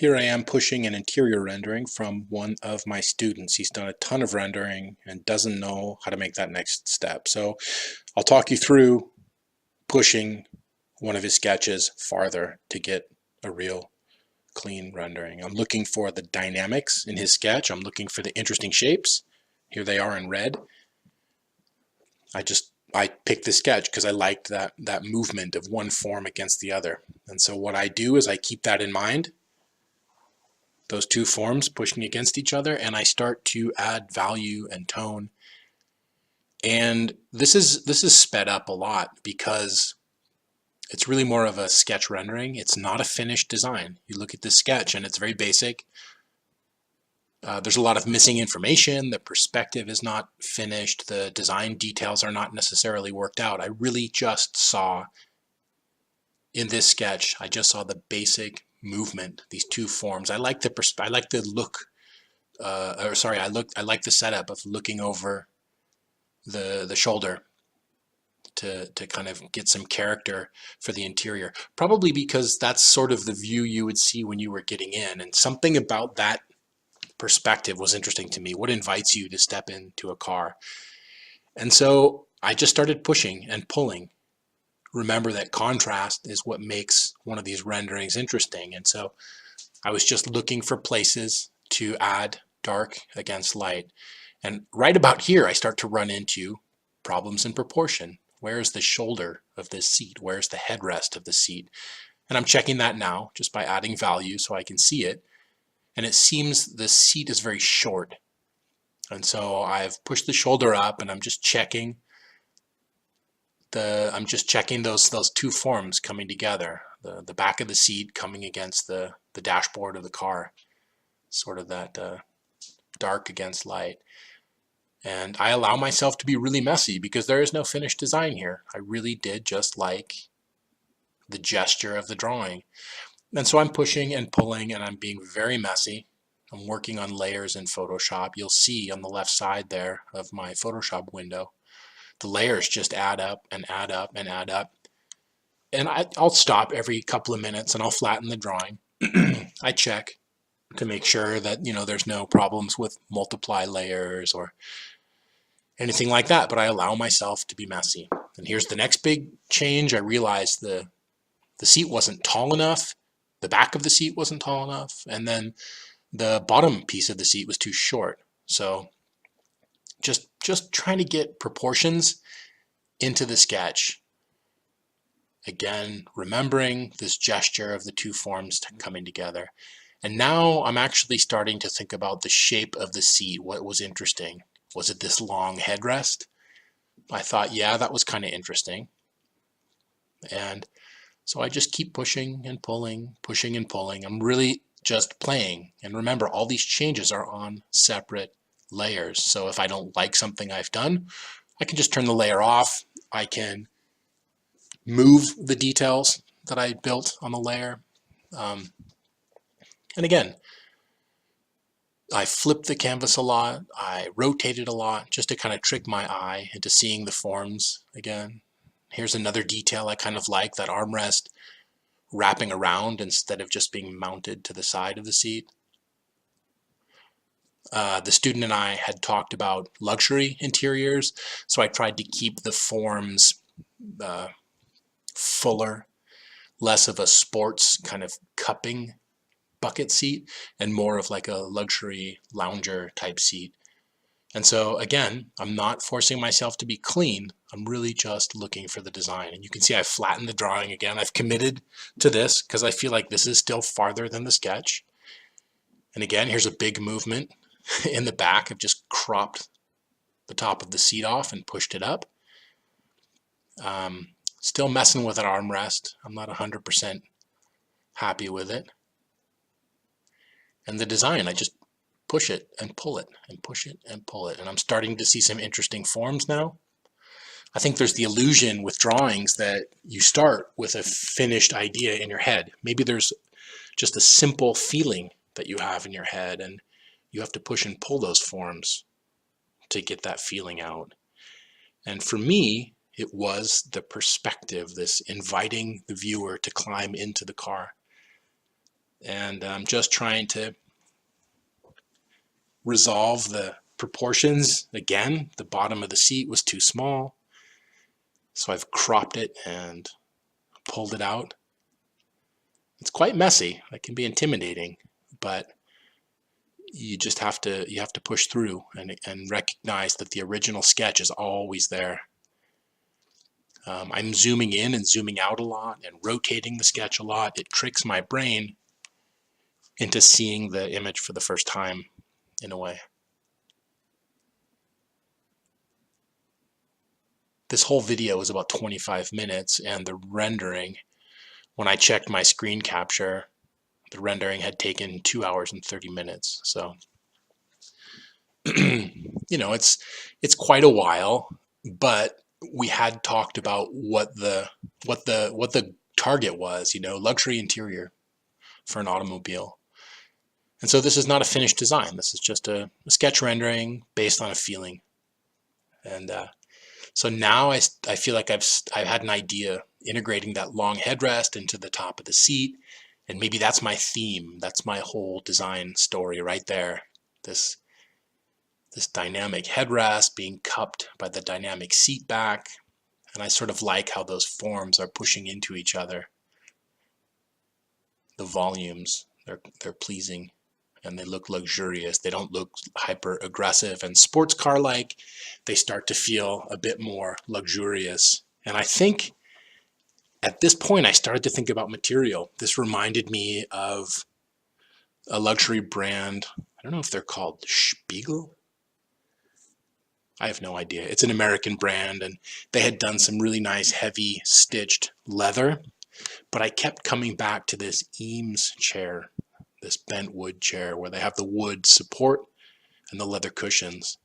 Here I am pushing an interior rendering from one of my students. He's done a ton of rendering and doesn't know how to make that next step. So I'll talk you through pushing one of his sketches farther to get a real clean rendering. I'm looking for the dynamics in his sketch. I'm looking for the interesting shapes. Here they are in red. I picked the sketch because I liked that movement of one form against the other. And so what I do is I keep that in mind, those two forms pushing against each other, and I start to add value and tone. And this is sped up a lot because it's really more of a sketch rendering. It's not a finished design. You look at this sketch and it's very basic. There's a lot of missing information. The perspective is not finished. The design details are not necessarily worked out. I really just saw in this sketch, I just saw the basic movement, these two forms. I like the look, I like the setup of looking over the shoulder to kind of get some character for the interior. Probably because that's sort of the view you would see when you were getting in, and something about that perspective was interesting to me. What invites you to step into a car? And so I just started pushing and pulling. Remember that contrast is what makes one of these renderings interesting. And so I was just looking for places to add dark against light. And right about here, I start to run into problems in proportion. Where is the shoulder of this seat? Where's the headrest of the seat? And I'm checking that now just by adding value so I can see it. And it seems the seat is very short. And so I've pushed the shoulder up and I'm just checking those two forms coming together. The back of the seat coming against the dashboard of the car. Sort of that dark against light. And I allow myself to be really messy because there is no finished design here. I really did just like the gesture of the drawing. And so I'm pushing and pulling and I'm being very messy. I'm working on layers in Photoshop. You'll see on the left side there of my Photoshop window, the layers just add up and add up and add up. And I'll stop every couple of minutes and I'll flatten the drawing. I check to make sure that, there's no problems with multiply layers or anything like that, but I allow myself to be messy. And here's the next big change. I realized the seat wasn't tall enough. The back of the seat wasn't tall enough. And then the bottom piece of the seat was too short. So just trying to get proportions into the sketch. Again, remembering this gesture of the two forms coming together. And now I'm actually starting to think about the shape of the seat. What was interesting? Was it this long headrest? I thought, yeah, that was kind of interesting. And so I just keep pushing and pulling, pushing and pulling. I'm really just playing. And remember, all these changes are on separate layers. So if I don't like something I've done, I can just turn the layer off. I can move the details that I built on the layer. And again, I flipped the canvas a lot. I rotated a lot just to kind of trick my eye into seeing the forms again. Here's another detail I kind of like, that armrest wrapping around instead of just being mounted to the side of the seat. The student and I had talked about luxury interiors, so I tried to keep the forms fuller, less of a sports kind of cupping bucket seat and more of like a luxury lounger type seat. And so again, I'm not forcing myself to be clean. I'm really just looking for the design. And you can see I've flattened the drawing again. I've committed to this because I feel like this is still farther than the sketch. And again, here's a big movement in the back. I've just cropped the top of the seat off and pushed it up. Still messing with an armrest. I'm not 100% happy with it. And the design, I just push it and pull it and push it and pull it. And I'm starting to see some interesting forms now. I think there's the illusion with drawings that you start with a finished idea in your head. Maybe there's just a simple feeling that you have in your head and you have to push and pull those forms to get that feeling out. And for me, it was the perspective, this inviting the viewer to climb into the car. And I'm just trying to resolve the proportions. Again, the bottom of the seat was too small, so I've cropped it and pulled it out. It's quite messy. It can be intimidating, but you just have to push through and recognize that the original sketch is always there. I'm zooming in and zooming out a lot and rotating the sketch a lot. It tricks my brain into seeing the image for the first time in a way. This whole video is about 25 minutes, and the rendering, when I checked my screen capture, the rendering had taken 2 hours and 30 minutes. So, you know, it's quite a while, but we had talked about what the target was, you know, luxury interior for an automobile. And so this is not a finished design. This is just a sketch rendering based on a feeling. And so now I feel like I've had an idea integrating that long headrest into the top of the seat. And maybe that's my theme. That's my whole design story right there. This dynamic headrest being cupped by the dynamic seat back. And I sort of like how those forms are pushing into each other. The volumes, they're pleasing and they look luxurious. They don't look hyper aggressive and sports car like. They start to feel a bit more luxurious. And I think at this point I started to think about material. This reminded me of a luxury brand. I don't know if they're called Spiegel. I have no idea. It's an American brand, and they had done some really nice heavy stitched leather, but I kept coming back to this Eames chair, this bent wood chair where they have the wood support and the leather cushions.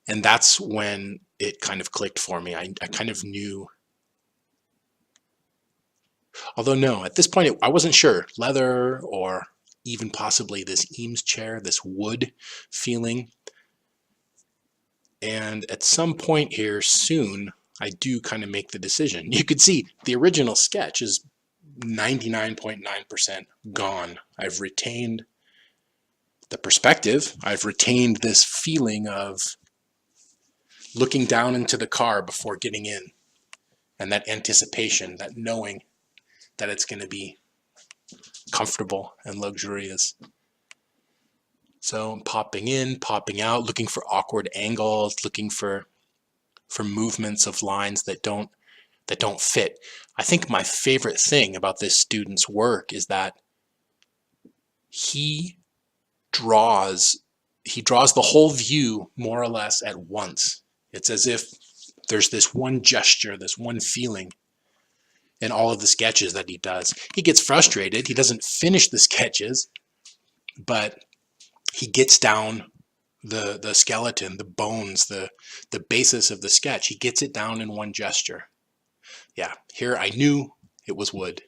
And that's when it kind of clicked for me. I kind of knew, although no, at this point I wasn't sure, leather or even possibly this Eames chair, this wood feeling. And at some point here soon, I do kind of make the decision. You could see the original sketch is 99.9% gone. I've retained the perspective. I've retained this feeling of looking down into the car before getting in, and that anticipation, that knowing that it's going to be comfortable and luxurious. So I'm popping in, popping out, looking for awkward angles, looking for movements of lines that don't fit. I think my favorite thing about this student's work is that he draws the whole view more or less at once. It's as if there's this one gesture, this one feeling in all of the sketches that he does. He gets frustrated. He doesn't finish the sketches, but he gets down the skeleton, the bones, the basis of the sketch. He gets it down in one gesture. Yeah, here I knew it was wood,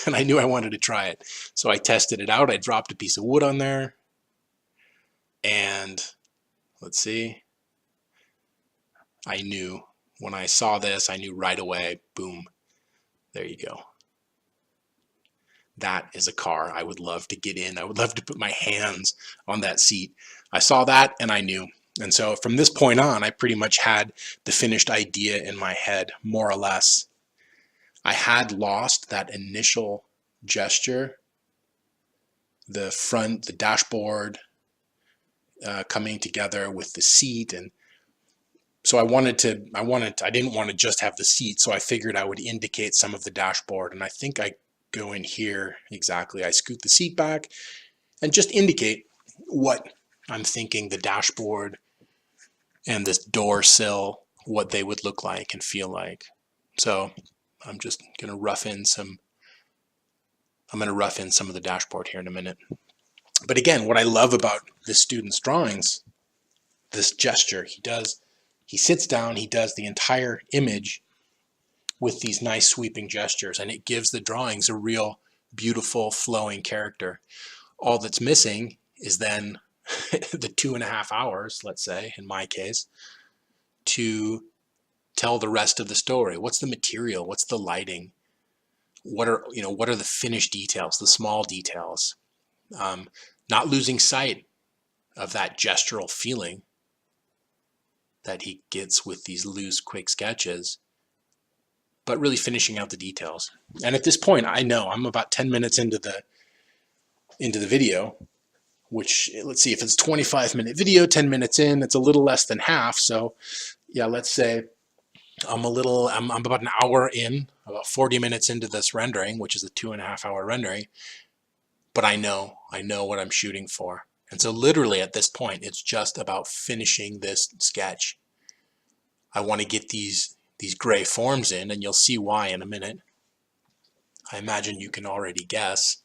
and I knew I wanted to try it. So I tested it out. I dropped a piece of wood on there, and let's see. I knew when I saw this, I knew right away, boom, there you go. That is a car I would love to get in. I would love to put my hands on that seat. I saw that and I knew. And so from this point on, I pretty much had the finished idea in my head, more or less. I had lost that initial gesture, the front, the dashboard coming together with the seat. And so I didn't want to just have the seat. So I figured I would indicate some of the dashboard. And I think I go in here exactly. I scoot the seat back and just indicate what I'm thinking the dashboard and this door sill, what they would look like and feel like. So I'm just going to rough in some of the dashboard here in a minute. But again, what I love about this student's drawings, this gesture, he sits down, he does the entire image with these nice sweeping gestures, and it gives the drawings a real beautiful flowing character. All that's missing is then the 2.5 hours, let's say, in my case, to tell the rest of the story. What's the material? What's the lighting? what are the finished details, the small details, not losing sight of that gestural feeling that he gets with these loose, quick sketches, but really finishing out the details. And at this point, I know I'm about 10 minutes into the video, which, let's see, if it's a 25-minute video, 10 minutes in, it's a little less than half. So yeah, let's say I'm about an hour in, about 40 minutes into this rendering, which is a 2.5-hour rendering, but I know what I'm shooting for. And so literally at this point, it's just about finishing this sketch. I want to get these gray forms in, and you'll see why in a minute. I imagine you can already guess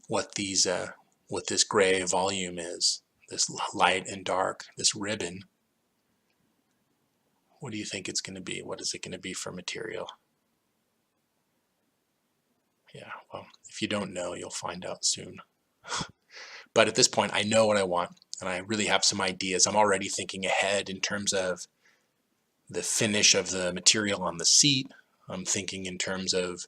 what this gray volume is, this light and dark, this ribbon. What do you think it's going to be? What is it going to be for material? Yeah, well, if you don't know, you'll find out soon. But at this point, I know what I want, and I really have some ideas. I'm already thinking ahead in terms of the finish of the material on the seat. I'm thinking in terms of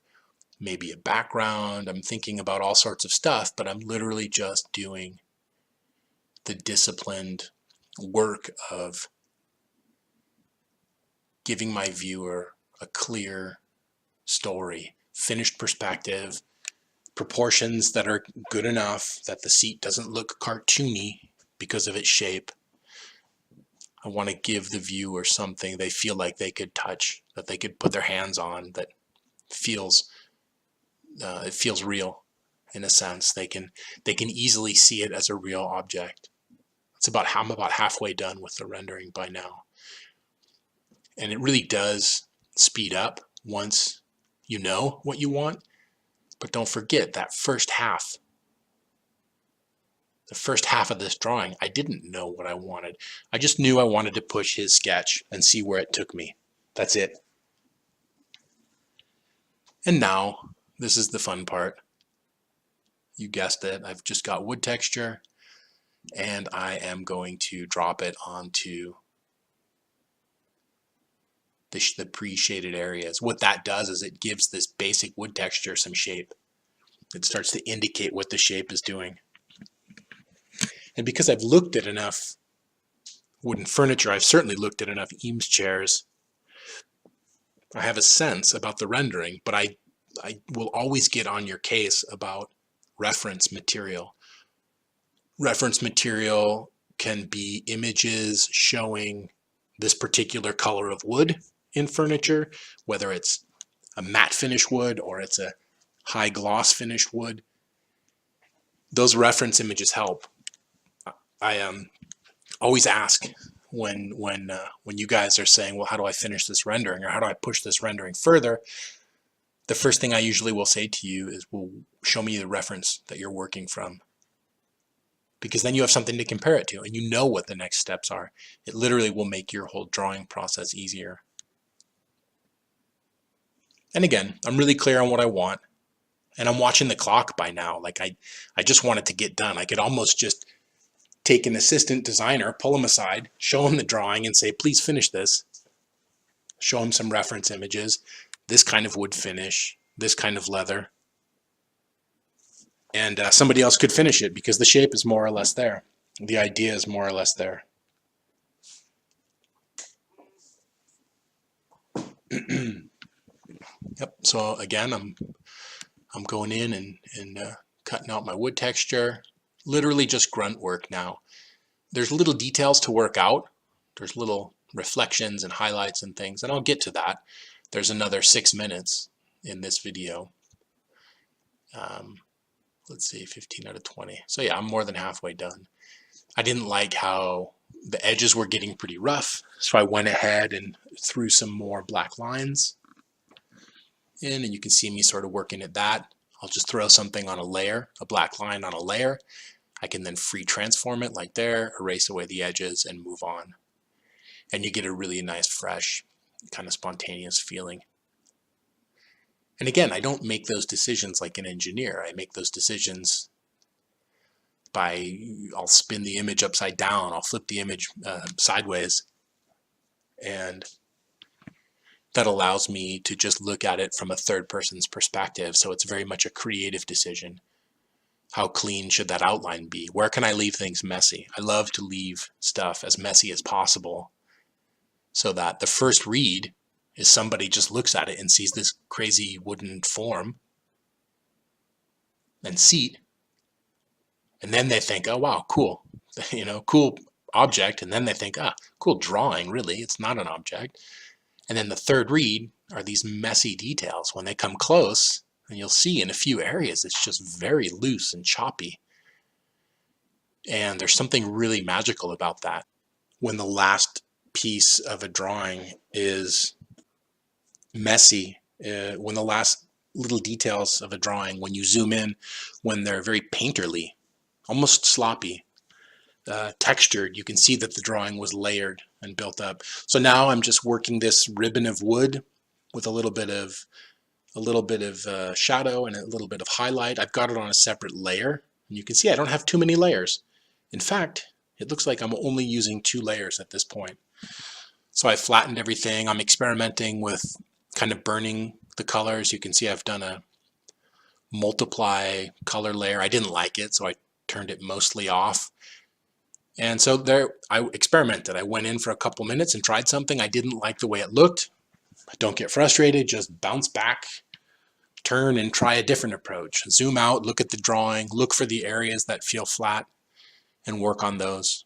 maybe a background. I'm thinking about all sorts of stuff, but I'm literally just doing the disciplined work of giving my viewer a clear story, finished perspective, proportions that are good enough that the seat doesn't look cartoony because of its shape. I want to give the viewer something they feel like they could touch, that they could put their hands on, that feels it feels real in a sense. They can easily see it as a real object. I'm about halfway done with the rendering by now. And it really does speed up once you know what you want. But don't forget that first half. The first half of this drawing, I didn't know what I wanted. I just knew I wanted to push his sketch and see where it took me. That's it. And now, this is the fun part. You guessed it, I've just got wood texture, and I am going to drop it onto the pre-shaded areas. What that does is it gives this basic wood texture some shape. It starts to indicate what the shape is doing. And because I've looked at enough wooden furniture, I've certainly looked at enough Eames chairs, I have a sense about the rendering, but I will always get on your case about reference material. Reference material can be images showing this particular color of wood in furniture, whether it's a matte finish wood or it's a high gloss finished wood. Those reference images help. I always ask when you guys are saying, well, how do I finish this rendering, or how do I push this rendering further? The first thing I usually will say to you is, well, show me the reference that you're working from. Because then you have something to compare it to, and you know what the next steps are. It literally will make your whole drawing process easier. And again, I'm really clear on what I want, and I'm watching the clock by now. Like I just want it to get done. I could almost just take an assistant designer, pull him aside, show him the drawing and say, please finish this. Show him some reference images, this kind of wood finish, this kind of leather. And somebody else could finish it because the shape is more or less there. The idea is more or less there. Yep. So again, I'm going in and cutting out my wood texture. Literally just grunt work now. There's little details to work out. There's little reflections and highlights and things, and I'll get to that. There's another 6 minutes in this video. Let's see, 15 out of 20. So yeah, I'm more than halfway done. I didn't like how the edges were getting pretty rough, so I went ahead and threw some more black lines in, and you can see me sort of working at that. I'll just throw something on a layer, a black line on a layer. I can then free transform it like there, erase away the edges, and move on. And you get a really nice, fresh, kind of spontaneous feeling. And again, I don't make those decisions like an engineer. I make those decisions by, I'll spin the image upside down, I'll flip the image sideways, and that allows me to just look at it from a third person's perspective. So it's very much a creative decision. How clean should that outline be? Where can I leave things messy? I love to leave stuff as messy as possible so that the first read is somebody just looks at it and sees this crazy wooden form and seat, and then they think, oh wow, cool, cool object, and then they think, cool drawing, really, it's not an object. And then the third read are these messy details. When they come close, and you'll see in a few areas, it's just very loose and choppy. And there's something really magical about that. When the last piece of a drawing is messy, when the last little details of a drawing, when you zoom in, when they're very painterly, almost sloppy, textured, you can see that the drawing was layered and built up. So now I'm just working this ribbon of wood with a little bit of shadow and a little bit of highlight. I've got it on a separate layer, and you can see I don't have too many layers. In fact, it looks like I'm only using 2 layers at this point. So I flattened everything. I'm experimenting with kind of burning the colors. You can see I've done a multiply color layer. I didn't like it, so I turned it mostly off. And so there, I experimented. I went in for a couple minutes and tried something. I didn't like the way it looked. Don't get frustrated, just bounce back, turn and try a different approach. Zoom out, look at the drawing, look for the areas that feel flat and work on those.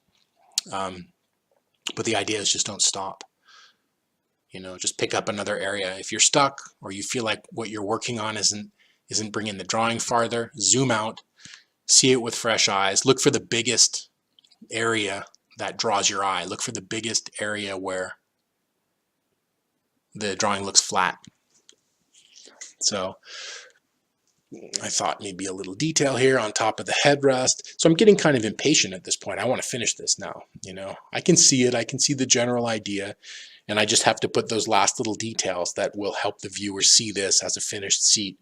But the idea is just don't stop. Just pick up another area. If you're stuck or you feel like what you're working on isn't bringing the drawing farther, zoom out, see it with fresh eyes, look for the biggest area that draws your eye. Look for the biggest area where the drawing looks flat. So I thought maybe a little detail here on top of the headrest. So I'm getting kind of impatient at this point. I want to finish this now. I can see it. I can see the general idea. And I just have to put those last little details that will help the viewer see this as a finished seat.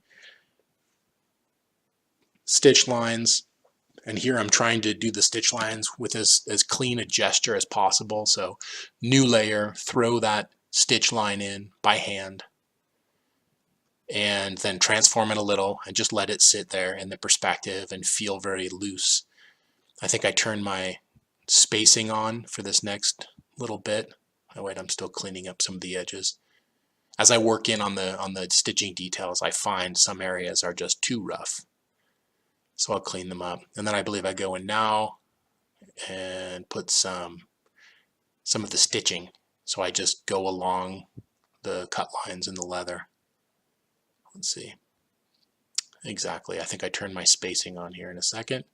Stitch lines. And here I'm trying to do the stitch lines with as clean a gesture as possible. So new layer, throw that stitch line in by hand, and then transform it a little and just let it sit there in the perspective and feel very loose. I think I turned my spacing on for this next little bit. Oh wait, I'm still cleaning up some of the edges. As I work in on the stitching details, I find some areas are just too rough. So I'll clean them up. And then I believe I go in now and put some of the stitching. So I just go along the cut lines in the leather. Let's see. Exactly. I think I turned my spacing on here in a second.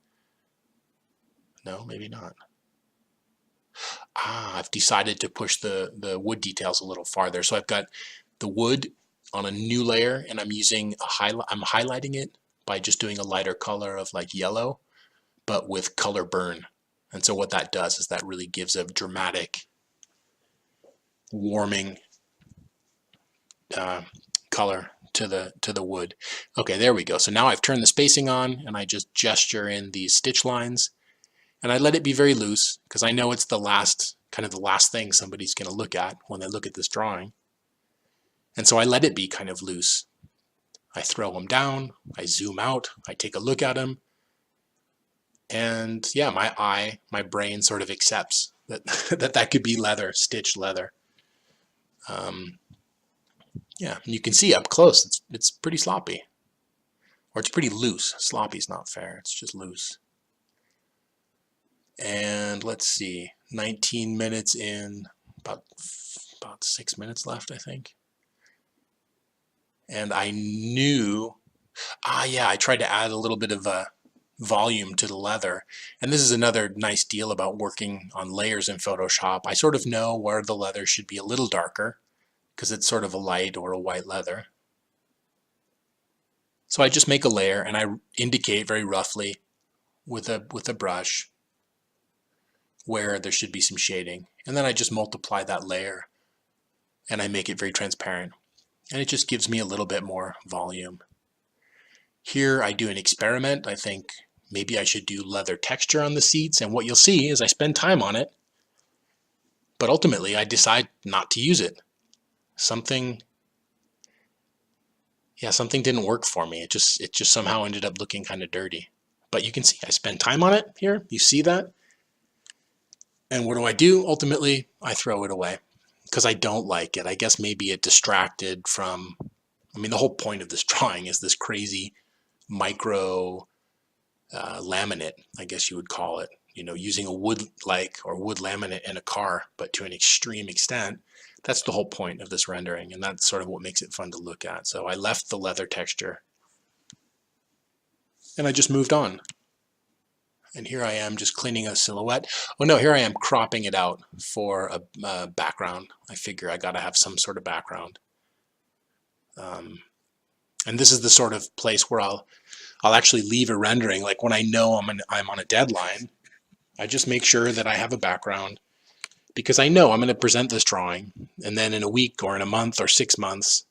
No, maybe not. I've decided to push the wood details a little farther. So I've got the wood on a new layer, and I'm using I'm highlighting it by just doing a lighter color of like yellow, but with color burn. And so what that does is that really gives a dramatic, warming color to the wood. Okay, there we go. So now I've turned the spacing on, and I just gesture in these stitch lines, and I let it be very loose because I know it's the last thing somebody's going to look at when they look at this drawing. And so I let it be kind of loose. I throw them down, I zoom out, I take a look at them, and yeah, my brain sort of accepts that that could be leather, stitched leather. Yeah, and you can see up close, it's pretty sloppy, or it's pretty loose. Sloppy's not fair, it's just loose. And let's see, 19 minutes in, about 6 minutes left, I think. And I knew, I tried to add a little bit of a volume to the leather. And this is another nice deal about working on layers in Photoshop. I sort of know where the leather should be a little darker because it's sort of a light or a white leather. So I just make a layer and I indicate very roughly with a brush where there should be some shading. And then I just multiply that layer and I make it very transparent. And it just gives me a little bit more volume. Here I do an experiment. I think maybe I should do leather texture on the seats, and what you'll see is I spend time on it, but ultimately I decide not to use it. something didn't work for me. It just somehow ended up looking kind of dirty. But you can see I spend time on it here. You see that? And what do? Ultimately, I throw it away because I don't like it. I guess maybe it distracted from, the whole point of this drawing is this crazy micro laminate, I guess you would call it, using a wood laminate in a car, but to an extreme extent. That's the whole point of this rendering, and that's sort of what makes it fun to look at. So I left the leather texture and I just moved on. And here I am just cleaning a silhouette. Oh no, here I am cropping it out for a background. I figure I gotta have some sort of background. And this is the sort of place where I'll actually leave a rendering. Like when I know I'm on a deadline, I just make sure that I have a background, because I know I'm going to present this drawing, and then in a week or in a month or 6 months,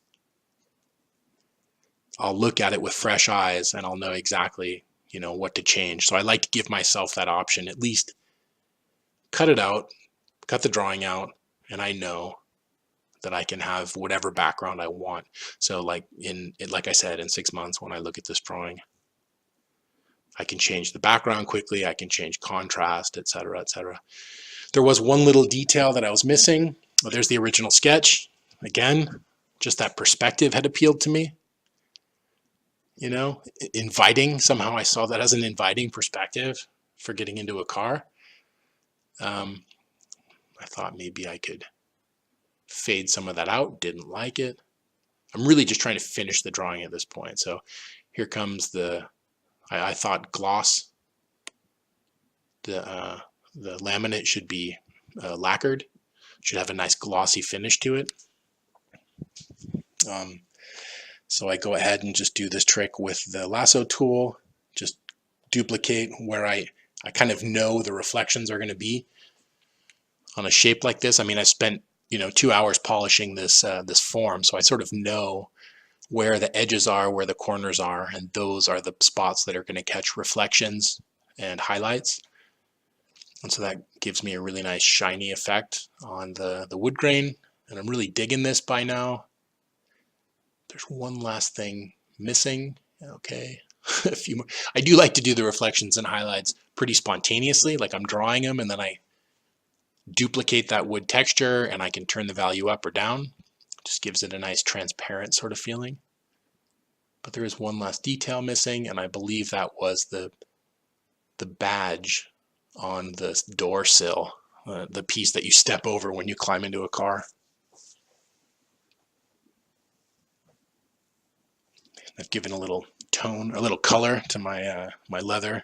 I'll look at it with fresh eyes and I'll know exactly, what to change. So I like to give myself that option, at least cut it out, cut the drawing out, and I know that I can have whatever background I want. So like I said, in 6 months when I look at this drawing, I can change the background quickly, I can change contrast, etc., etc. There was one little detail that I was missing. Well, there's the original sketch. Again, just that perspective had appealed to me. Inviting, somehow I saw that as an inviting perspective for getting into a car. I thought maybe I could fade some of that out, didn't like it. I'm really just trying to finish the drawing at this point. So here comes I thought gloss, the laminate should be lacquered, should have a nice glossy finish to it. So I go ahead and just do this trick with the lasso tool, just duplicate where I kind of know the reflections are going to be on a shape like this. I spent 2 hours polishing this form, so I sort of know where the edges are, where the corners are, and those are the spots that are going to catch reflections and highlights. And so that gives me a really nice shiny effect on the wood grain, and I'm really digging this by now. There's one last thing missing. Okay, a few more. I do like to do the reflections and highlights pretty spontaneously, like I'm drawing them and then I duplicate that wood texture and I can turn the value up or down. Just gives it a nice transparent sort of feeling. But there is one last detail missing, and I believe that was the badge on the door sill, the piece that you step over when you climb into a car. I've given a little tone, a little color to my my leather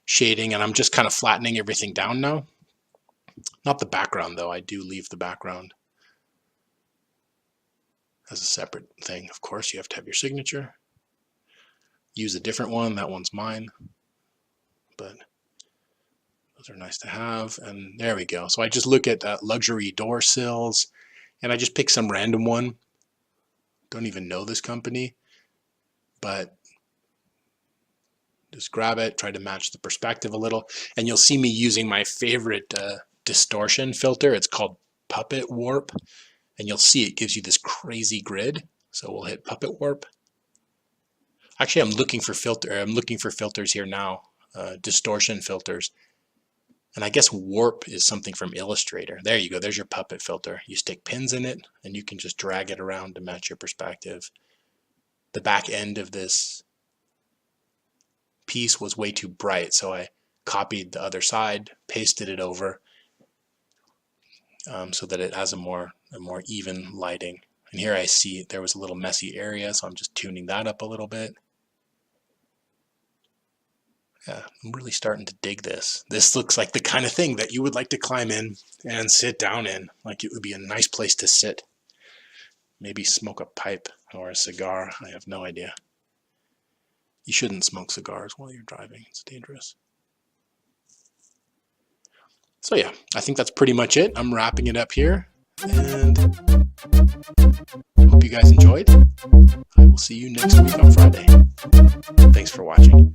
shading, and I'm just kind of flattening everything down now. Not the background though, I do leave the background as a separate thing. Of course, you have to have your signature. Use a different one, that one's mine, but those are nice to have. And there we go. So I just look at luxury door sills, and I just pick some random one. Don't even know this company, but just grab it, try to match the perspective a little, and you'll see me using my favorite distortion filter. It's called Puppet Warp, and you'll see it gives you this crazy grid. So we'll hit Puppet Warp. Actually, I'm looking for filters here now, distortion filters. And I guess Warp is something from Illustrator. There you go, there's your puppet filter. You stick pins in it and you can just drag it around to match your perspective. The back end of this piece was way too bright, so I copied the other side, pasted it over, so that it has a more even lighting. And here I see there was a little messy area, so I'm just tuning that up a little bit. Yeah, I'm really starting to dig this. This looks like the kind of thing that you would like to climb in and sit down in. Like it would be a nice place to sit. Maybe smoke a pipe or a cigar. I have no idea. You shouldn't smoke cigars while you're driving. It's dangerous. So yeah, I think that's pretty much it. I'm wrapping it up here. And hope you guys enjoyed. I will see you next week on Friday. Thanks for watching.